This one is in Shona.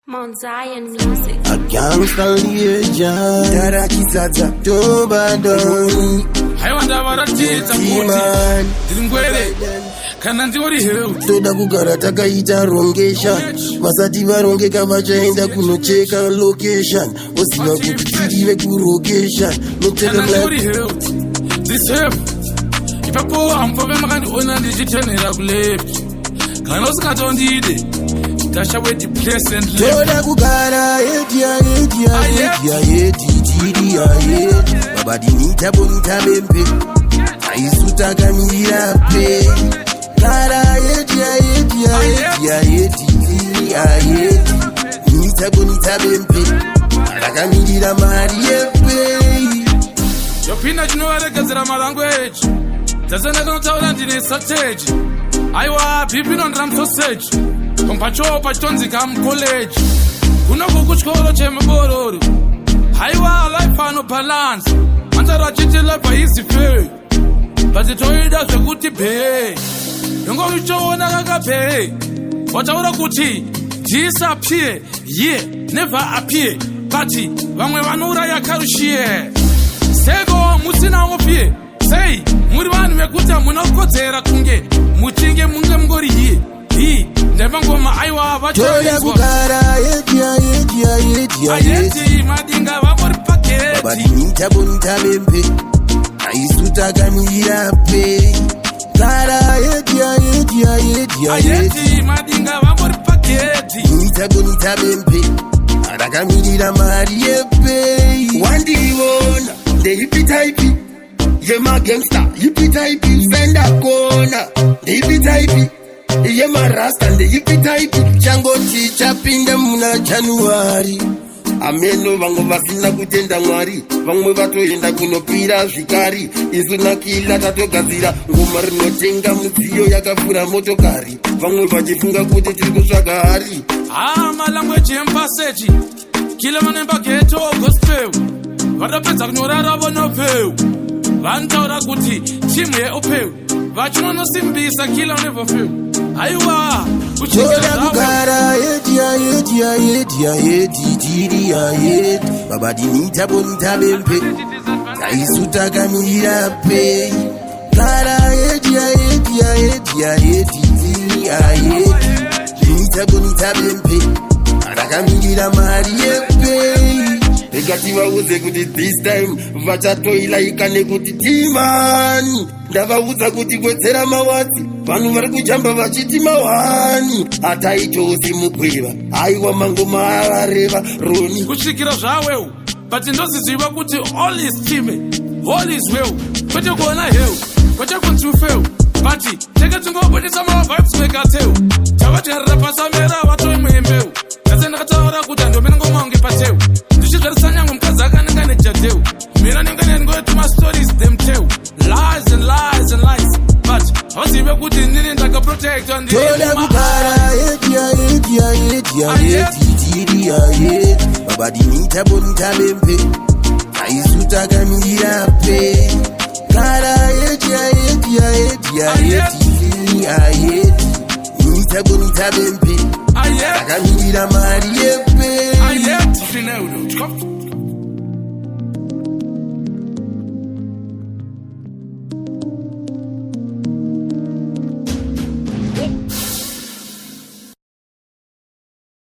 Mount Zion Music. A gangster legend. Tarakitata Tobadoni. I wonder what I did. Didn't kana ndiori hero toda kugara takaita rongesha vasati varongeka vachaenda kunocheka location osiva kuti tirive kurocation notelemuri hero disep ipapo ampove makandiona ndichitenhera kuleft kana usingatondide ndashawe depressed and left toda kugara yedia babadinita bonita bempe aisutakamira pe Kara yeti nita bempe Arakamira mari yepe Yopina chinovaregedzera malanguage Dzasana kanotaura ndine strategy Aiwa pipino ndram sausage Kompacho pachitonzika college Kunoko kuchikoro chemubororo Aiwa life ano balance Antara chiti life easy pay Bazitoida zvekuti pay Yongo uchiona kakapere wataura kuti disappear never appear but vamwe vanouraya karushiye seko musinawo pie sei muri vanhu vekuti munokodzera kunge muchinge munge mungori ndevangoma aiwa vachoayeti madinga vangori paketi aisutakamira pe Kara yeti madinga vangori paketi nita bempe arakamirira mari yepe wandiona ndeipi type yema gangster ipi type senda kona ndeipi type yema rasta ndeipi type changoti chapinda muna January ameno vamwe vasina kutenda mwari vamwe vatoenda kunopira zvikari isu nakila tatogadzira ngoma rinotenga mudziyo yakapfura motokari vamwe vachifunga kuti tiri kutsvaga hari malanguage empaseji kila vanemba geto gospel vatapedza kunyorara vonopeu vanotaura kuti timu yeupeu vachinonosimbisa kila unevofeu aiwa toda kugara yeti babadinita bonita bempe aisutakamira pe kara yeti nita bonita bempe arakamirira mari yepe Rekati vauze kuti this time vachatoilaika nekuti timani ndavaudza kuti kwedzera mawatsi vanhu vari kujamba vachiti mawani ataitosi mugweva aiwa mangoma avareva roni kusvikira zvaweu but ndoziziva kuti all is time all is well kwete kuona heu kwete kunzi ufeu but tenge tingobudisa mavibes mekateu tavatarira pasamera vatoi muembeu asi ndakataura kuti handomene ngoma unge pateu ndichizvarisa nyange mukadzi akanenge nejadeu mina nenge ngoiti mastories them teu lies and lies and lies but vazive kuti ndini ndakaprotectwa toda kugara yeti babadinita bonita bempe aisutakamira pe kara yeti nita bonita bempe akamirira mari yepe